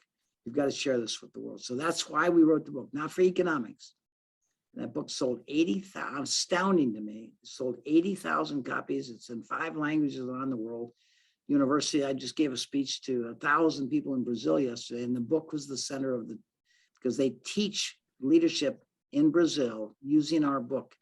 You've got to share this with the world. So that's why we wrote the book, not for economics. And that book sold 80,000, astounding to me. It sold 80,000 copies. It's in 5 languages around the world. University, I just gave a speech to 1,000 people in Brazil yesterday, and the book was the center of the, because they teach leadership in Brazil using our book.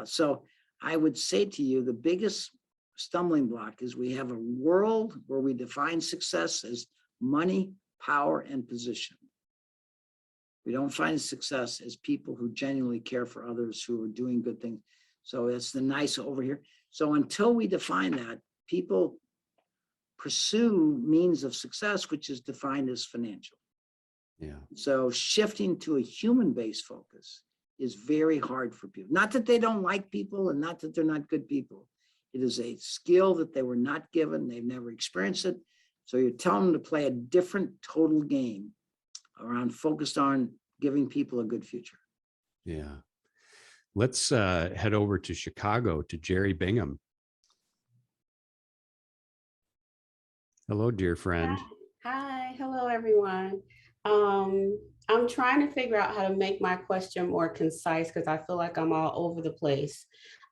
So I would say to you, the biggest stumbling block is we have a world where we define success as money, power, and position. We don't find success as people who genuinely care for others, who are doing good things. So it's the nice over here. So until we define that, people pursue means of success, which is defined as financial. Yeah. So shifting to a human-based focus is very hard for people. Not that they don't like people and not that they're not good people. It is a skill that they were not given. They've never experienced it. So you're telling them to play a different total game around focused on giving people a good future. Yeah. Let's head over to Chicago to Jerry Bingham. Hello, dear friend. Hi, hello everyone. I'm trying to figure out how to make my question more concise because I feel like I'm all over the place.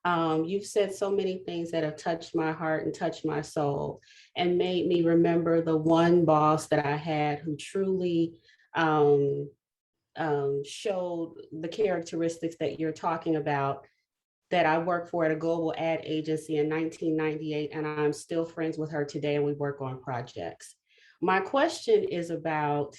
You've said so many things that have touched my heart and touched my soul and made me remember the one boss that I had who truly showed the characteristics that you're talking about, that I worked for at a global ad agency in 1998, and I'm still friends with her today, and we work on projects. My question is about,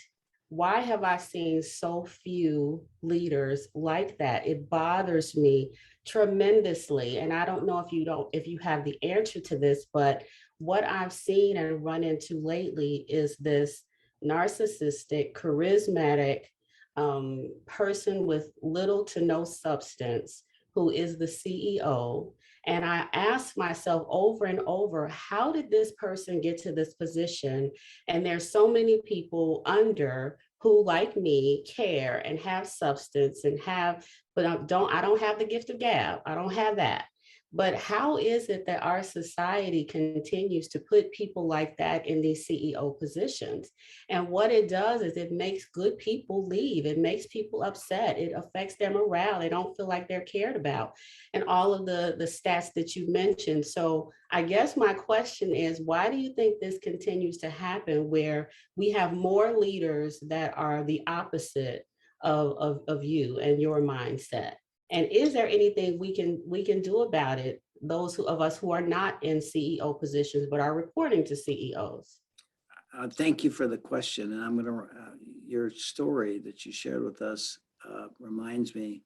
why have I seen so few leaders like that? It bothers me tremendously. And I don't know if you have the answer to this, but what I've seen and run into lately is this narcissistic, charismatic person with little to no substance who is the CEO. And I asked myself over and over, how did this person get to this position? And there's so many people under who, like me, care and have substance and have, but I don't have the gift of gab. I don't have that. But how is it that our society continues to put people like that in these CEO positions? And what it does is it makes good people leave. It makes people upset. It affects their morale. They don't feel like they're cared about. And all of the stats that you mentioned. So I guess my question is, why do you think this continues to happen where we have more leaders that are the opposite of you and your mindset? And is there anything we can do about it, those of us who are not in CEO positions but are reporting to CEOs? Thank you for the question. And I'm going to, your story that you shared with us reminds me,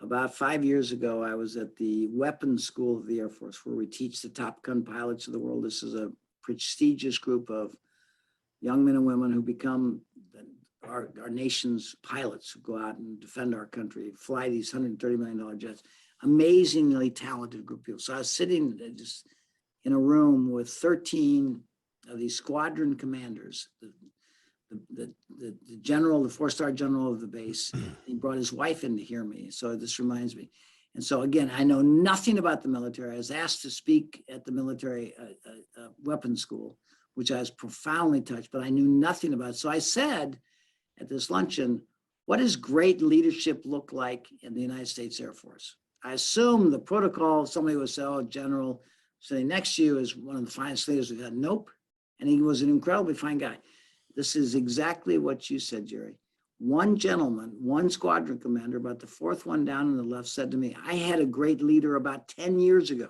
about 5 years ago, I was at the Weapons School of the Air Force, where we teach the Top Gun pilots of the world. This is a prestigious group of young men and women who become our nation's pilots, who go out and defend our country, fly these $130 million jets. Amazingly talented group of people. So I was sitting just in a room with 13 of these squadron commanders, the general, the 4-star general of the base. He brought his wife in to hear me. So this reminds me. And so again, I know nothing about the military. I was asked to speak at the military weapons school, which I was profoundly touched, but I knew nothing about it. So I said at this luncheon, what does great leadership look like in the United States Air Force? I assume the protocol, somebody would say, oh, general sitting next to you is one of the finest leaders we've had. Nope. And he was an incredibly fine guy. This is exactly what you said, Jerry. One gentleman, one squadron commander, about the 4th one down on the left, said to me, I had a great leader about 10 years ago.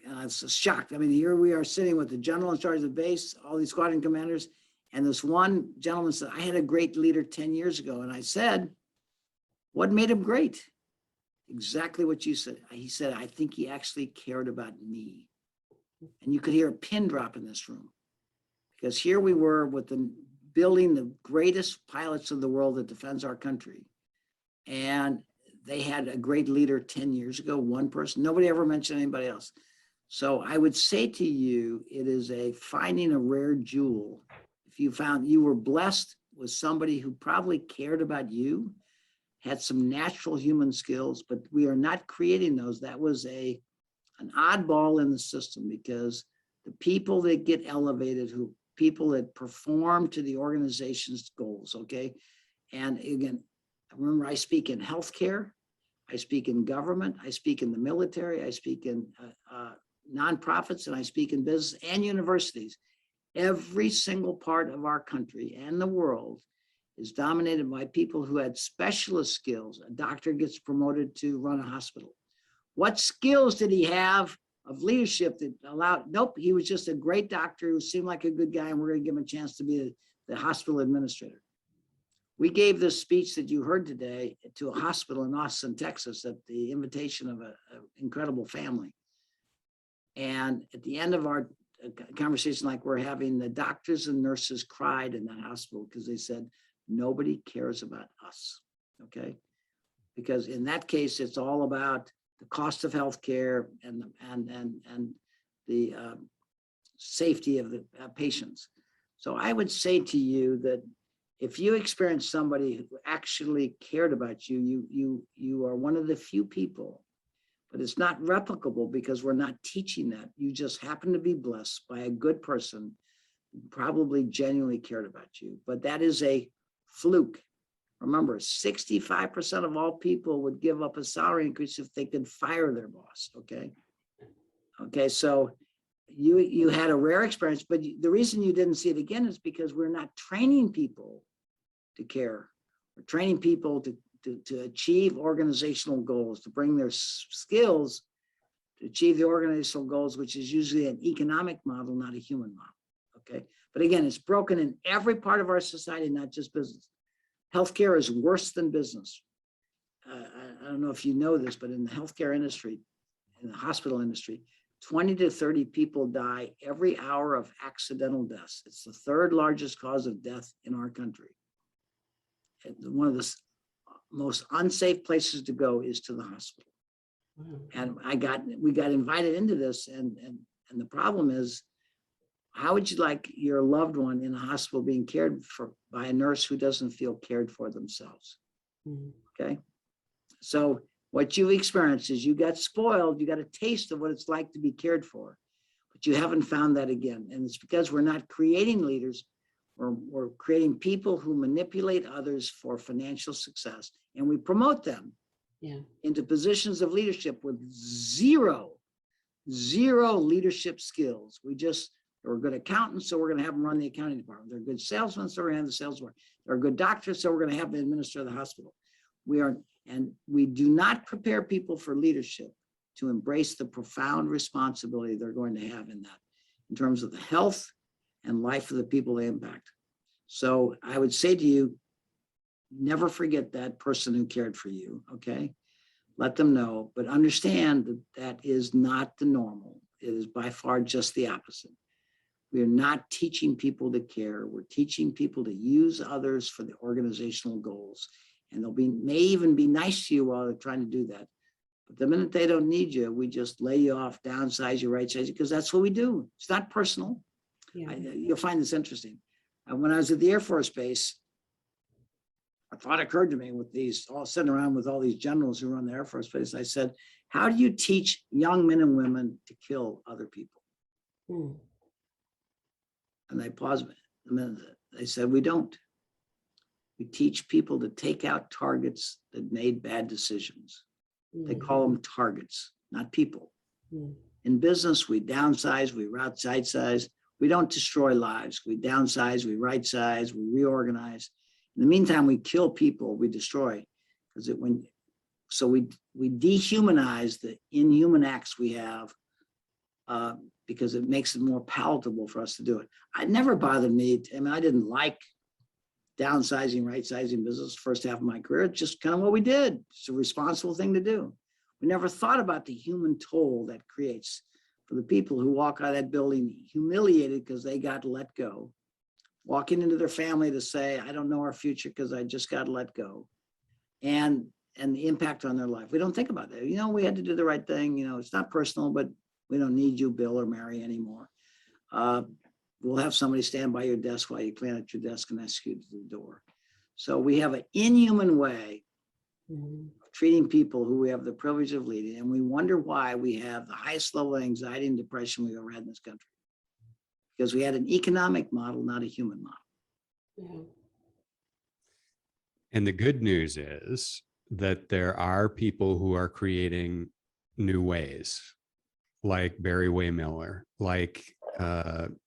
And I was shocked. I mean, here we are sitting with the general in charge of the base, all these squadron commanders, and this one gentleman said, I had a great leader 10 years ago. And I said, what made him great? Exactly what you said. He said, I think he actually cared about me. And you could hear a pin drop in this room, because here we were with the building the greatest pilots of the world that defends our country. And they had a great leader 10 years ago, one person, nobody ever mentioned anybody else. So I would say to you, it is finding a rare jewel. If you found you were blessed with somebody who probably cared about you, had some natural human skills, but we are not creating those. That was an oddball in the system, because the people that get elevated, people that perform to the organization's goals, okay? And again, remember, I speak in healthcare, I speak in government, I speak in the military, I speak in nonprofits, and I speak in business and universities. Every single part of our country and the world is dominated by people who had specialist skills. A doctor gets promoted to run a hospital. What skills did he have of leadership that allowed? Nope, he was just a great doctor who seemed like a good guy, and we're going to give him a chance to be the hospital administrator. We gave this speech that you heard today to a hospital in Austin, Texas, at the invitation of an incredible family. And at the end of our conversation like we're having, the doctors and nurses cried in that hospital because they said, nobody cares about us, okay? Because in that case, it's all about the cost of healthcare and the safety of the patients. So I would say to you that if you experience somebody who actually cared about you, you are one of the few people, but it's not replicable because we're not teaching that. You just happen to be blessed by a good person who probably genuinely cared about you, but that is a fluke. Remember, 65% of all people would give up a salary increase if they could fire their boss, okay? Okay, so you had a rare experience, but the reason you didn't see it again is because we're not training people to care. We're training people to achieve organizational goals, to bring their skills to achieve the organizational goals, which is usually an economic model, not a human model, okay? But again, it's broken in every part of our society, not just business. Healthcare is worse than business. I don't know if you know this, but in the healthcare industry, in the hospital industry, 20 to 30 people die every hour of accidental deaths. It's the third largest cause of death in our country. And one of the most unsafe places to go is to the hospital. And we got invited into this, and the problem is, how would you like your loved one in a hospital being cared for by a nurse who doesn't feel cared for themselves? Okay, so what you experienced is you got spoiled, you got a taste of what it's like to be cared for, but you haven't found that again. And it's because we're not creating leaders, we're creating people who manipulate others for financial success, and we promote them into positions of leadership with zero leadership skills. They're good accountants, so we're going to have them run the accounting department. They're good salesmen, so we're going to have the sales department. They're good doctors, so we're going to have them administer the hospital. We do not prepare people for leadership to embrace the profound responsibility they're going to have in that, in terms of the health and life of the people they impact. So I would say to you, never forget that person who cared for you, okay? Let them know, but understand that that is not the normal. It is by far just the opposite. We are not teaching people to care. We're teaching people to use others for the organizational goals. And may even be nice to you while they're trying to do that. But the minute they don't need you, we just lay you off, downsize you, right size you, because that's what we do. It's not personal. You'll find this interesting. When I was at the Air Force Base, a thought occurred to me with these, all sitting around with all these generals who run the Air Force Base. I said, how do you teach young men and women to kill other people? And they paused a minute. They said, we don't. We teach people to take out targets that made bad decisions. They call them targets, not people. In business, we downsize, we right size. We don't destroy lives. We downsize, we right size, we reorganize. In the meantime, we kill people, we destroy. So we dehumanize the inhuman acts we have because it makes it more palatable for us to do it. It never bothered me. I mean, I didn't like downsizing, right-sizing business first half of my career. It's just kind of what we did. It's a responsible thing to do. We never thought about the human toll that creates for the people who walk out of that building humiliated because they got let go, walking into their family to say, I don't know our future because I just got let go. And and the impact on their life. We don't think about that. You know, we had to do the right thing. You know, it's not personal, but we don't need you, Bill or Mary, anymore. We'll have somebody stand by your desk while you clean out your desk and ask you to the door. So we have an inhuman way of treating people who we have the privilege of leading. And we wonder why we have the highest level of anxiety and depression we've ever had in this country. Because we had an economic model, not a human model. And the good news is that there are people who are creating new ways, like Barry-Wehmiller, like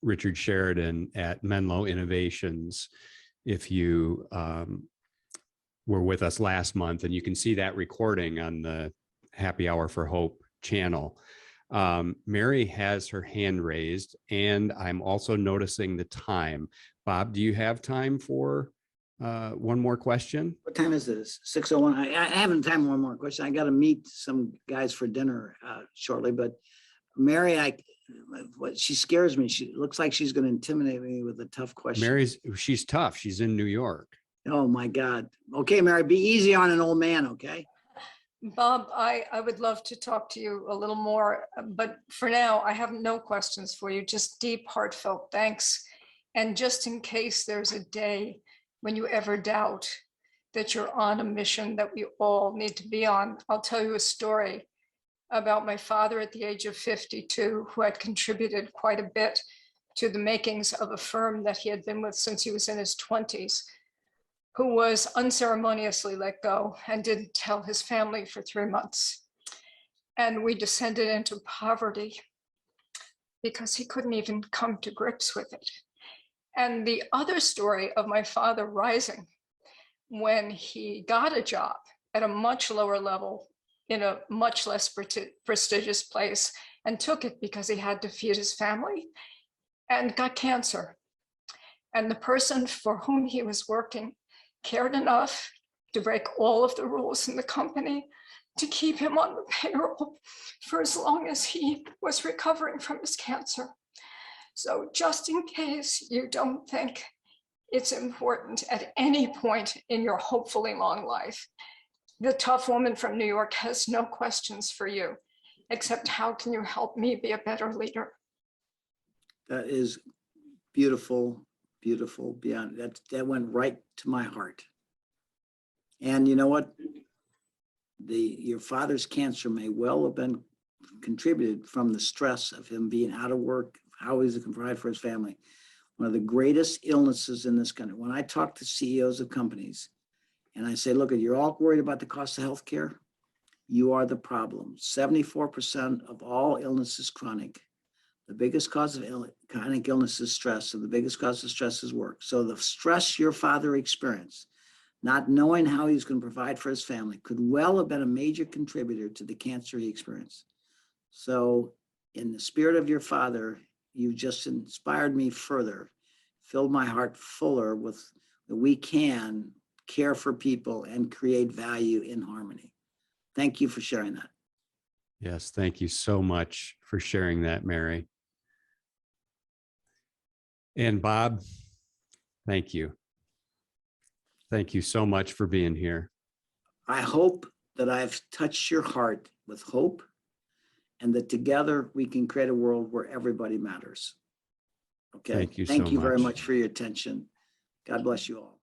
Richard Sheridan at Menlo Innovations. If you were with us last month, and you can see that recording on the Happy Hour for Hope channel. Mary has her hand raised, and I'm also noticing the time. Bob, do you have time for one more question? What time is this? 6:01. I haven't time for one more question. I got to meet some guys for dinner shortly, but Mary, she scares me. She looks like she's going to intimidate me with a tough question. She's tough. She's in New York. Oh my God. Okay, Mary, be easy on an old man, okay? Bob, I would love to talk to you a little more, but for now, I have no questions for you, just deep, heartfelt thanks. And just in case there's a day when you ever doubt that you're on a mission that we all need to be on, I'll tell you a story about my father at the age of 52, who had contributed quite a bit to the makings of a firm that he had been with since he was in his 20s, who was unceremoniously let go and didn't tell his family for 3 months. And we descended into poverty because he couldn't even come to grips with it. And the other story of my father rising when he got a job at a much lower level in a much less prestigious place, and took it because he had to feed his family, and got cancer. And the person for whom he was working cared enough to break all of the rules in the company to keep him on the payroll for as long as he was recovering from his cancer. So just in case you don't think it's important at any point in your hopefully long life, the tough woman from New York has no questions for you, except how can you help me be a better leader? That is beautiful, beautiful, beyond that went right to my heart. And you know what? Your father's cancer may well have been contributed from the stress of him being out of work, how he's going to provide for his family. One of the greatest illnesses in this country. When I talk to CEOs of companies and I say, look, you're all worried about the cost of healthcare. You are the problem. 74% of all illness is chronic. The biggest cause of chronic illness is stress, and the biggest cause of stress is work. So the stress your father experienced, not knowing how he's going to provide for his family, could well have been a major contributor to the cancer he experienced. So in the spirit of your father, you just inspired me further, filled my heart fuller with that we can care for people and create value in harmony. Thank you for sharing that. Yes, thank you so much for sharing that, Mary. And Bob, thank you. Thank you so much for being here. I hope that I've touched your heart with hope, and that together we can create a world where everybody matters. Okay. Thank you Thank so you very much. much for your attention. God bless you all.